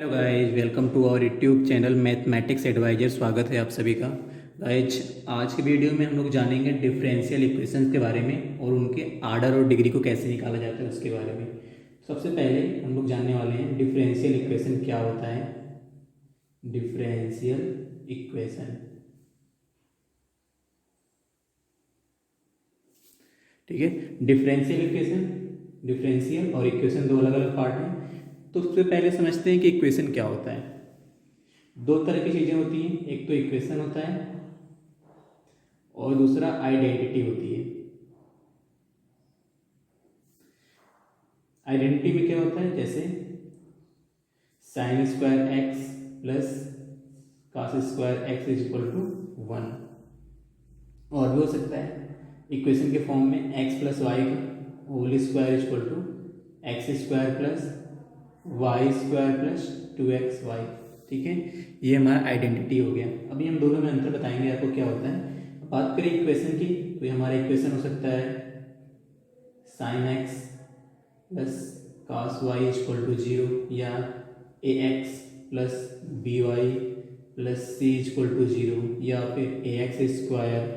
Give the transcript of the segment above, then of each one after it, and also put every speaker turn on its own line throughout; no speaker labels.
Hello guys, welcome to our YouTube channel mathematics advisor. स्वागत है आप सभी का। गाइज, आज की वीडियो में हम लोग जानेंगे डिफरेंशियल इक्वेशंस के बारे में और उनके आर्डर और डिग्री को कैसे निकाला जाता है उसके बारे में। सबसे पहले हम लोग जानने वाले हैं डिफरेंशियल इक्वेशन क्या होता है। डिफरेंशियल इक्वेशन, ठीक है। डिफरेंशियल इक्वेशन, डिफरेंशियल और इक्वेशन दो अलग अलग पार्ट हैं। तो सबसे पहले समझते हैं कि इक्वेशन क्या होता है। दो तरह की चीजें होती हैं, एक तो इक्वेशन होता है और दूसरा आइडेंटिटी होती है। आइडेंटिटी में क्या होता है, जैसे sine square x plus cos square x is equal to 1। और भी हो सकता है इक्वेशन के फॉर्म में एक्स प्लस वाई का whole square is equal to x square plus y square plus 2xy। ठीक है, ये हमारा आइडेंटिटी हो गया। अभी हम दोनों में अंतर बताएंगे आपको क्या होता है। बात करें इक्वेशन की, तो ये हमारा इक्वेशन हो सकता है sine x plus cos y equal to 0, या a x plus b y plus c equal to 0, या फिर a x square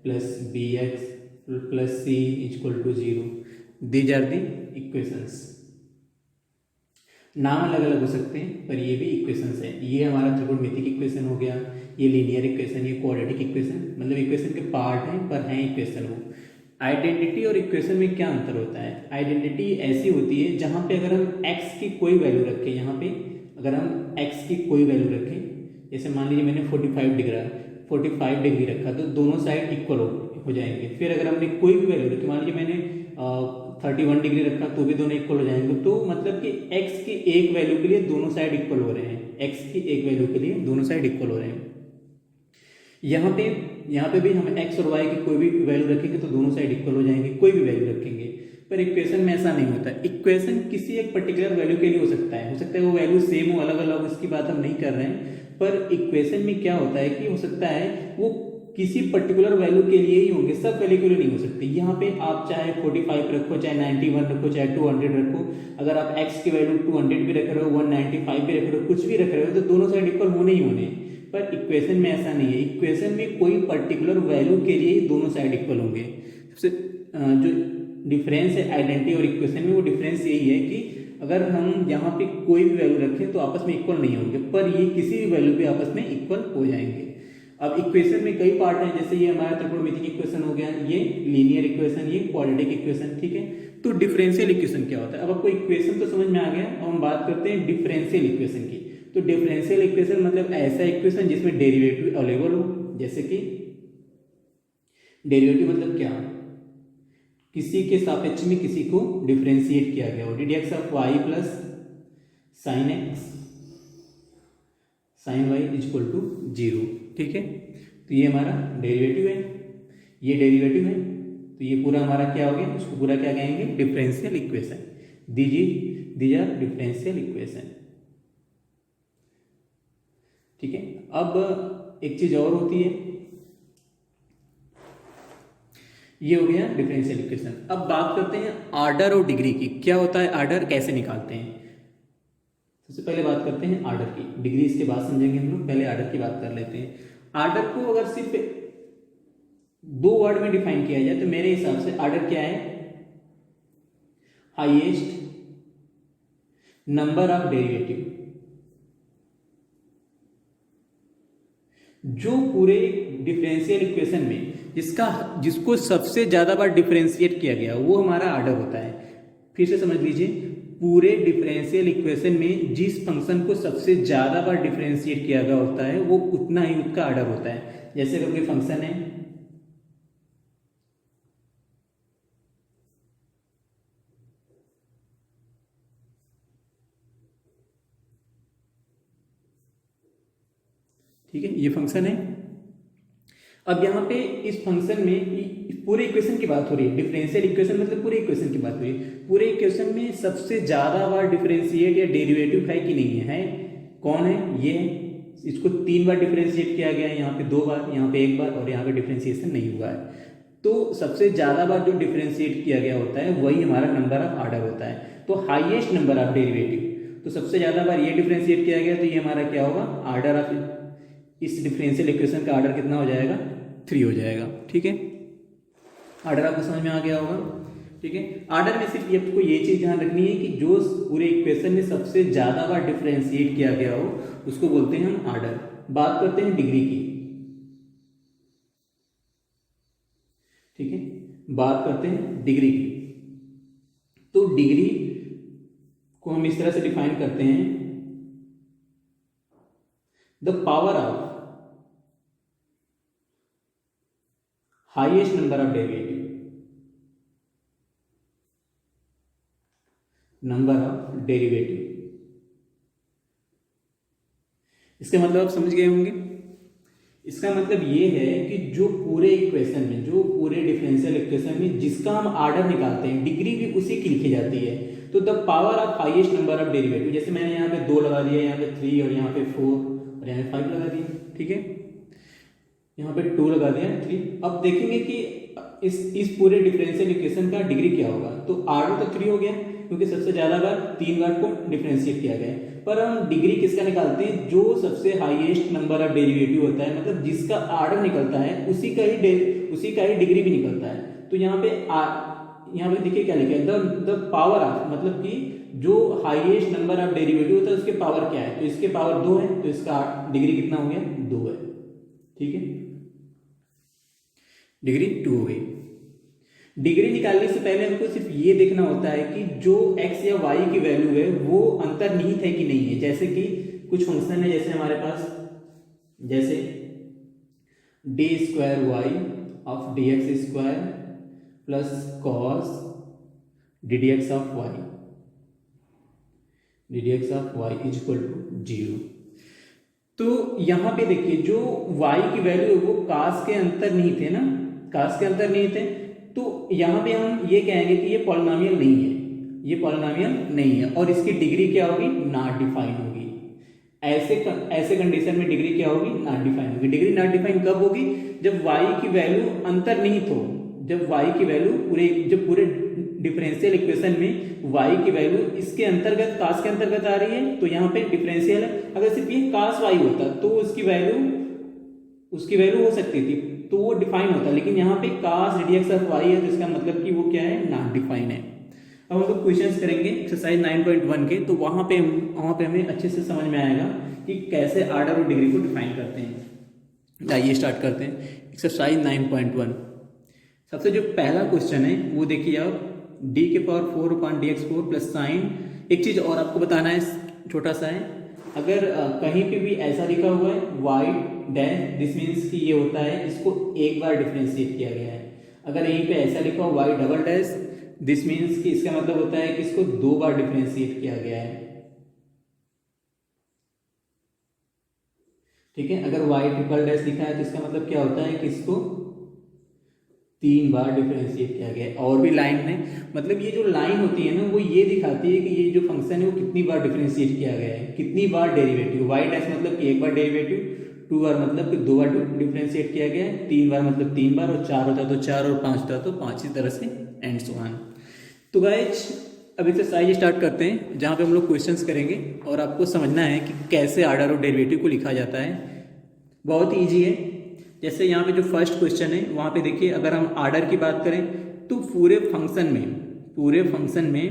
plus b x plus c equal to 0। These are the equations. नाम अलग अलग हो सकते हैं पर ये भी इक्वेशंस है। ये हमारा त्रिकोणमितिक इक्वेशन हो गया, ये लीनियर इक्वेशन, ये क्वाड्रेटिक इक्वेशन, मतलब इक्वेशन के पार्ट हैं पर हैं इक्वेशन वो। आइडेंटिटी और इक्वेशन में क्या अंतर होता है। आइडेंटिटी ऐसी होती है जहाँ पे अगर हम x की कोई वैल्यू रखें, यहाँ पे अगर हम x की कोई वैल्यू रखें, जैसे मान लीजिए मैंने 45 डिग्री रखा, तो दोनों साइड इक्वल हो जाएंगे। फिर अगर हमने कोई भी वैल्यू रखी, मान लीजिए मैंने 31 डिग्री रखा, तो भी दोनों इक्वल हो जाएंगे। तो मतलब कि x की एक वैल्यू के लिए दोनों साइड इक्वल हो रहे हैं, x की एक वैल्यू के लिए दोनों साइड इक्वल हो रहे हैं। यहाँ पे भी हम x और y की कोई भी वैल्यू रखेंगे तो दोनों साइड इक्वल हो जाएंगे, कोई भी वैल्यू रखेंगे। पर इक्वेशन में ऐसा नहीं होता। इक्वेशन किसी एक पर्टिकुलर वैल्यू के लिए हो सकता है वो वैल्यू सेम हो, अलग अलग, इसकी बात हम नहीं कर रहे हैं। पर इक्वेशन में क्या होता है कि हो सकता है वो किसी पर्टिकुलर वैल्यू के लिए ही होंगे, सब वैल्यू के लिए नहीं हो सकती। यहाँ पे आप चाहे 45 रखो, चाहे 91 रखो, चाहे 200 रखो, अगर आप x की वैल्यू 200 भी रख रहे हो, 195 भी रख रहे हो, कुछ भी रख रहे हो, तो दोनों साइड इक्वल होने ही होने। पर इक्वेशन में ऐसा नहीं है। इक्वेशन में कोई पर्टिकुलर वैल्यू के लिए ही दोनों साइड इक्वल होंगे। सबसे जो डिफरेंस है आइडेंटिटी और इक्वेशन में, वो डिफरेंस यही है कि अगर हम यहाँ पे कोई भी वैल्यू रखें तो आपस में इक्वल नहीं होंगे, पर ये किसी भी वैल्यू पे आपस में इक्वल हो जाएंगे। अब इक्वेशन में कई पार्ट हैं, जैसे ये हमारा त्रिकोणमितिक इक्वेशन हो गया, ये लीनियर इक्वेशन, ये क्वाड्रेटिक इक्वेशन। ठीक है, तो डिफरेंशियल इक्वेशन क्या होता है। अब आपको इक्वेशन तो समझ में आ गया। अब हम बात करते हैं डिफरेंशियल इक्वेशन की। तो डिफरेंशियल इक्वेशन मतलब ऐसा इक्वेशन जिसमें डेरिवेटिव अवेलेबल हो। जैसे कि डेरिवेटिव मतलब क्या, किसी के सापेक्ष में किसी को डिफरेंशिएट किया गया हो। D x of y plus sine x sine y equal to 0। ठीक है, तो ये हमारा डेरिवेटिव है, ये डेरिवेटिव है, तो ये पूरा हमारा क्या हो गया, उसको पूरा क्या कहेंगे, differential equation. These are differential equation. ठीक है, अब एक चीज और होती है, ये हो गया डिफरेंशियल इक्वेशन। अब बात करते हैं आर्डर और डिग्री की। क्या होता है आर्डर, कैसे निकालते हैं। सबसे पहले बात करते हैं आर्डर की, डिग्री इसके बाद समझेंगे हम लोग। पहले आर्डर की बात कर लेते हैं। आर्डर को अगर सिर्फ दो वर्ड में डिफाइन किया जाए तो मेरे हिसाब से आर्डर क्या है, हाईएस्ट नंबर ऑफ डेरिवेटिव। जो पूरे डिफरेंशियल इक्वेशन में जिसको सबसे ज्यादा बार डिफरेंशिएट किया गया वो हमारा आर्डर होता है। फिर से समझ लीजिए, पूरे डिफरेंशियल इक्वेशन में जिस फंक्शन को सबसे ज्यादा बार डिफरेंशिएट किया गया होता है वो उतना ही उसका आर्डर होता है। जैसे अगर कोई फंक्शन है ठीक है, ये फंक्शन है। अब यहाँ पे इस फंक्शन में पूरे इक्वेशन की बात हो रही है। डिफरेंशियल इक्वेशन मतलब पूरे इक्वेशन की बात हो रही है। पूरे इक्वेशन में सबसे ज्यादा बार डिफरेंशिएट या डेरिवेटिव है कि नहीं है, कौन है, ये है। इसको 3 बार डिफरेंशिएट किया गया है, यहाँ पे 2 बार, यहाँ पे 1 बार, और यहाँ पे डिफरेंशिएशन नहीं हुआ है। तो सबसे ज्यादा बार जो डिफरेंशिएट किया गया होता है वही हमारा नंबर ऑफ आर्डर होता है। तो हाईएस्ट नंबर ऑफ डेरिवेटिव, तो सबसे ज़्यादा बार ये डिफ्रेंशिएट किया गया, तो ये हमारा क्या होगा, आर्डर ऑफ इस डिफरेंशियल इक्वेशन का आर्डर कितना हो जाएगा, 3 हो जाएगा। ठीक है, आर्डर आपको समझ में आ गया होगा। ठीक है, आर्डर में सिर्फ आपको ये चीज़ ध्यान रखनी है कि जो पूरे इक्वेशन में सबसे ज़्यादा बार डिफरेंशिएट किया गया हो उसको बोलते हैं हम आर्डर। बात करते हैं डिग्री की। ठीक है, बात करते हैं डिग्री की। तो डिग्री को हम इस तरह से डिफाइन करते हैं, the power of highest number of derivative, number of derivative. इसका मतलब आप समझ गए होंगे। इसका मतलब ये है कि जो पूरे इक्वेशन में, जो पूरे डिफरेंशियल इक्वेशन में जिसका हम आर्डर निकालते हैं, डिग्री भी उसी की लिखी जाती है। तो the power of highest number of derivative, जैसे मैंने यहाँ पे 2 लगा दिया, यहाँ पे 3 और यहाँ पे 4 और यहाँ पे 5 लगा दिया। ठीक है, यहाँ पे 2 लगा दिया, 3। अब देखेंगे कि इस पूरे डिफरेंशियल इक्वेशन का डिग्री क्या होगा। तो आर्डर तो 3 हो गया क्योंकि सबसे ज्यादा बार 3 बार को डिफरेंशिएट किया गया है। पर हम डिग्री किसका निकालते हैं, जो सबसे हाईएस्ट नंबर ऑफ डेरिवेटिव होता है, मतलब जिसका आर्डर निकलता है उसी का ही डिग्री भी निकलता है। तो यहाँ पे देखिए क्या लिखा है, द पावर ऑफ, मतलब कि जो हाईएस्ट नंबर ऑफ डेरिवेटिव होता है उसके पावर क्या है, तो इसके पावर 2 है, तो इसका डिग्री कितना हो गया, 2 है। ठीक है, डिग्री 2 हो गई। डिग्री निकालने से पहले हमको सिर्फ ये देखना होता है कि जो x या y की वैल्यू है वो अंतर्निहित है कि नहीं है। जैसे कि कुछ फंक्शन है, जैसे हमारे पास, जैसे d square y of d x square plus cos d d x of y, d d x of y is equal to 0। तो यहां पे देखिए जो y की वैल्यू है वो कास के अंतर्निहित है ना, कास के अंतर्निहित है। तो यहां पे हम ये कहेंगे कि ये पॉलिनोमियल नहीं है, ये पॉलिनोमियल नहीं है, और इसकी डिग्री क्या होगी, नॉट डिफाइन होगी। ऐसे कंडीशन में डिग्री क्या होगी, नॉट डिफाइन होगी। डिग्री नॉट डिफाइन कब होगी, जब y की वैल्यू अंतर्निहित हो, जब y की वैल्यू जब पूरे डिफरेंशियल इक्वेशन में y की वैल्यू इसके अंतर्गत, कास के अंतर्गत आ रही है, तो यहाँ पे डिफरेंशियल है। अगर सिर्फ ये कास y होता तो उसकी वैल्यू हो सकती थी, तो वो डिफाइन होता, लेकिन यहाँ पे कास डी एक्स ऑफ वाई है, तो इसका मतलब कि वो क्या है, नॉट डिफाइन है। अब हम लोग क्वेश्चंस करेंगे एक्सरसाइज 9.1 के, तो वहाँ पे हमें अच्छे से समझ में आएगा कि कैसे आर्डर और डिग्री को डिफाइन करते हैं। आइए स्टार्ट करते हैं एक्सरसाइज 9.1। सबसे जो पहला क्वेश्चन है वो देखिए आप, डी के power 4 upon D x 4 plus sign. एक चीज और आपको बताना है, छोटा सा है, अगर कहीं पे भी ऐसा लिखा हुआ है वाई डैश, दिस मीन्स कि ये होता है इसको एक बार डिफरेंशिएट किया गया है। अगर यहीं पे ऐसा लिखा हो y double dash, this means कि इसका मतलब होता है कि इसको 2 बार डिफरेंशिएट किया गया है। ठीक है, अगर वाई ट्रिपल डैश लिखा है तो इसका मतलब क्या होता है कि इसको 3 बार डिफरेंशिएट किया गया है। और भी लाइन है, मतलब ये जो लाइन होती है ना वो ये दिखाती है कि ये जो फंक्शन है वो कितनी बार डिफरेंशिएट किया गया है, कितनी बार डेरिवेटिव। वाई डैश मतलब कि 1 बार डेरिवेटिव, 2 बार मतलब कि 2 बार डिफरेंशिएट किया गया है, 3 बार मतलब 3 बार, और 4 होता तो 4 और 5 होता तो 5, इसी तरह से एंड सो ऑन। तो गाइज अब एक्सरसाइज स्टार्ट करते हैं, जहाँ पे हम लोग क्वेश्चंस करेंगे और आपको समझना है कि कैसे आर्डर और डेरिवेटिव को लिखा जाता है। बहुत ही ईजी है। जैसे यहाँ पे जो फर्स्ट क्वेश्चन है वहाँ पे देखिए, अगर हम आर्डर की बात करें तो पूरे फंक्शन में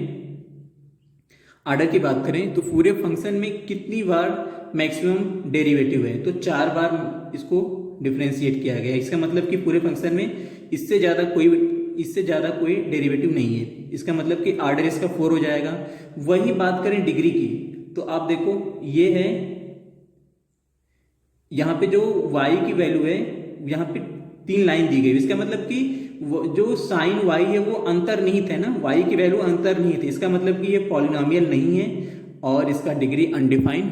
आर्डर की बात करें तो पूरे फंक्शन में कितनी बार मैक्सिमम डेरिवेटिव है, तो 4 बार इसको डिफरेंशिएट किया गया है। इसका मतलब कि पूरे फंक्शन में इससे ज़्यादा कोई डेरिवेटिव नहीं है। इसका मतलब कि आर्डर इसका 4 हो जाएगा। वही बात करें डिग्री की, तो आप देखो ये है, यहाँ पे जो y की वैल्यू है यहाँ पे 3 लाइन दी गई। इसका मतलब कि जो साइन y है वो अंतर्निहित है ना, y की वैल्यू अंतर्निहित है। इसका मतलब कि ये पॉलिनोमियल नहीं है और इसका डिग्री अनडिफाइन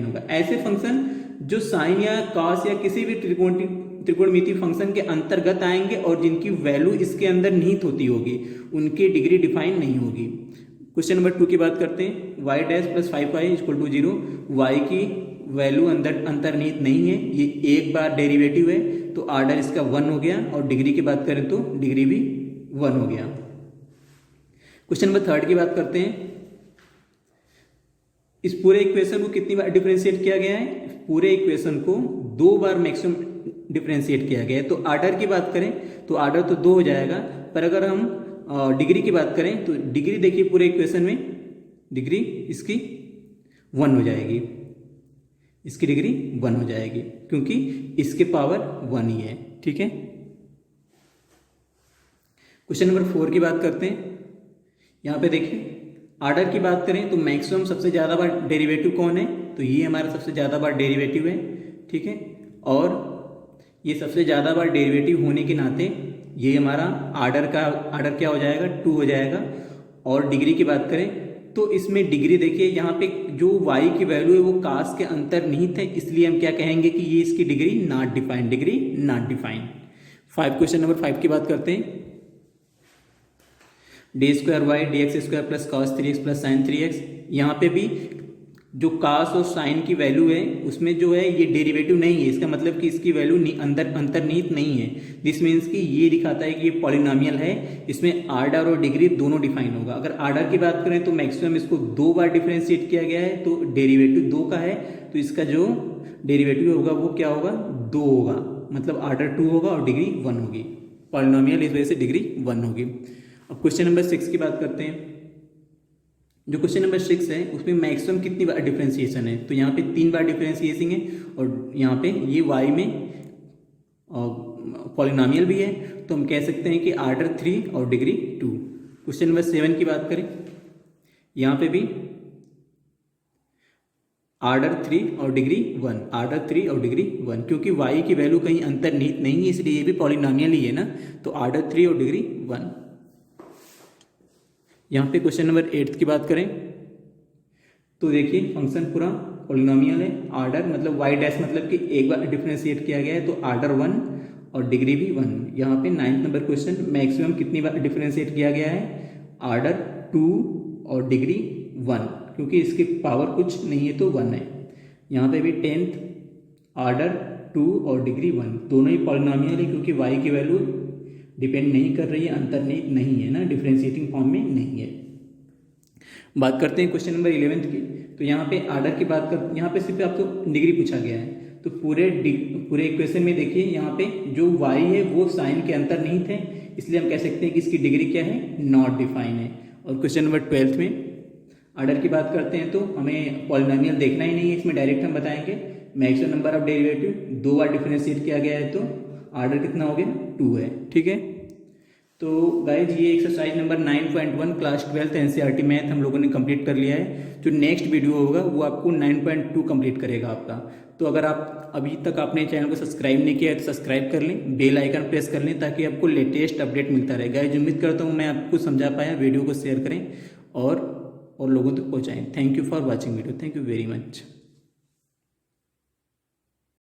होगा, ऐसे फंक्शन जो साइन या कॉस या किसी भी त्रिकोणमितीय फंक्शन के अंतर्गत आएंगे और जिनकी वैल्यू इसके अंदर निहित होती होगी उनकी डिग्री डिफाइन नहीं होगी। क्वेश्चन नंबर 2 की बात करते हैं, y dash plus 5y equal to 0। y की वैल्यू अंतर्निहित नहीं है, ये 1 बार डेरिवेटिव है, तो आर्डर इसका 1 हो गया, और डिग्री की बात करें तो डिग्री भी 1 हो गया। क्वेश्चन नंबर 3 की बात करते हैं। इस पूरे इक्वेशन को कितनी बार डिफरेंशिएट किया गया है? पूरे इक्वेशन को 2 बार मैक्सिमम डिफरेंशिएट किया गया है। तो आर्डर की बात करें तो आर्डर तो 2 हो जाएगा, पर अगर हम डिग्री की बात करें तो डिग्री देखिए पूरे इक्वेशन में डिग्री इसकी 1 हो जाएगी, इसकी डिग्री 1 हो जाएगी क्योंकि इसके पावर 1 ही है। ठीक है, क्वेश्चन नंबर 4 की बात करते हैं। यहाँ पे देखिए आर्डर की बात करें तो मैक्सिमम सबसे ज़्यादा बार डेरिवेटिव कौन है? तो ये हमारा सबसे ज़्यादा बार डेरिवेटिव है। ठीक है, और ये सबसे ज़्यादा बार डेरिवेटिव होने के नाते ये हमारा आर्डर क्या हो जाएगा? 2 हो जाएगा। और डिग्री की बात करें तो इसमें डिग्री देखिए यहाँ पे जो y की वैल्यू है वो कास के अंतर्निहित है, इसलिए हम क्या कहेंगे कि ये इसकी degree not defined, degree not defined. 5 question number 5 की बात करते हैं। D square y d x square plus cos 3x plus sine 3x, यहाँ पे भी जो कास और साइन की वैल्यू है उसमें जो है ये डेरिवेटिव नहीं है, इसका मतलब कि इसकी वैल्यू अंतर्निहित नहीं है। दिस मीन्स कि ये दिखाता है कि ये पॉलिनोमियल है, इसमें आर्डर और डिग्री दोनों डिफाइन होगा। अगर आर्डर की बात करें तो मैक्सिमम इसको 2 बार डिफरेंशिएट किया गया है, तो डेरिवेटिव 2 का है, तो इसका जो डेरिवेटिव होगा वो क्या होगा? 2 होगा, मतलब आर्डर 2 होगा और डिग्री 1 होगी। पॉलिनोमियल इस वजह से डिग्री 1 होगी। अब क्वेश्चन नंबर 6 की बात करते हैं। जो क्वेश्चन नंबर 6 है उसमें मैक्सिमम कितनी बार डिफरेंशिएशन है? तो यहाँ पे 3 बार डिफरेंशिएशन है, और यहाँ पे ये y में पॉलिनोमियल भी है, तो हम कह सकते हैं कि आर्डर 3 और डिग्री 2। क्वेश्चन नंबर 7 की बात करें, यहाँ पे भी आर्डर 3 और डिग्री 1, आर्डर 3 और डिग्री 1, क्योंकि y की वैल्यू कहीं अंतर्निहित नहीं है इसलिए ये भी पॉलिनोमियल ही है ना, तो आर्डर 3 और डिग्री 1। यहाँ पे क्वेश्चन नंबर 8 की बात करें तो देखिए फंक्शन पूरा पॉलिनोमियल है, आर्डर मतलब y डैश मतलब कि एक बार डिफरेंशिएट किया गया है, तो आर्डर 1 और डिग्री भी 1। यहाँ पे 9th नंबर क्वेश्चन, मैक्सिमम कितनी बार डिफरेंशिएट किया गया है? आर्डर 2 और डिग्री 1, क्योंकि इसकी पावर कुछ नहीं है तो 1 है। यहाँ पे भी 10th आर्डर 2 और डिग्री 1, दोनों ही पॉलिनोमियल है क्योंकि y की वैल्यू डिपेंड नहीं कर रही है, अंतर्निहित नहीं है ना, डिफरेंशिएटिंग फॉर्म में नहीं है। बात करते हैं क्वेश्चन नंबर 11 की। तो यहाँ पे आर्डर की बात कर, यहाँ पे सिर्फ आपको डिग्री पूछा गया है, तो पूरे इक्वेशन में देखिए यहाँ पे जो y है वो साइन के अंतर्निहित है, इसलिए हम कह सकते हैं कि इसकी डिग्री क्या है? नॉट डिफाइन है। और क्वेश्चन नंबर 12 में आर्डर की बात करते हैं तो हमें पॉलिनोमियल देखना ही नहीं है, इसमें डायरेक्ट हम बताएंगे maximum number of derivative 2 bar differentiate किया गया है, तो आर्डर कितना हो गया? 2 है। ठीक है, तो गाइज ये exercise number 9.1 class 12th NCERT math हम लोगों ने कंप्लीट कर लिया है। जो नेक्स्ट वीडियो होगा वो आपको 9.2 कंप्लीट करेगा आपका। तो अगर आप अभी तक आपने चैनल को सब्सक्राइब नहीं किया है तो सब्सक्राइब कर लें, बेल आइकन प्रेस कर लें ताकि आपको लेटेस्ट अपडेट मिलता रहे। गाइज उम्मीद करता हूँ मैं आपको समझा पाया। वीडियो को शेयर करें और लोगों तक पहुँचाएँ। Thank you for watching video, thank you very much.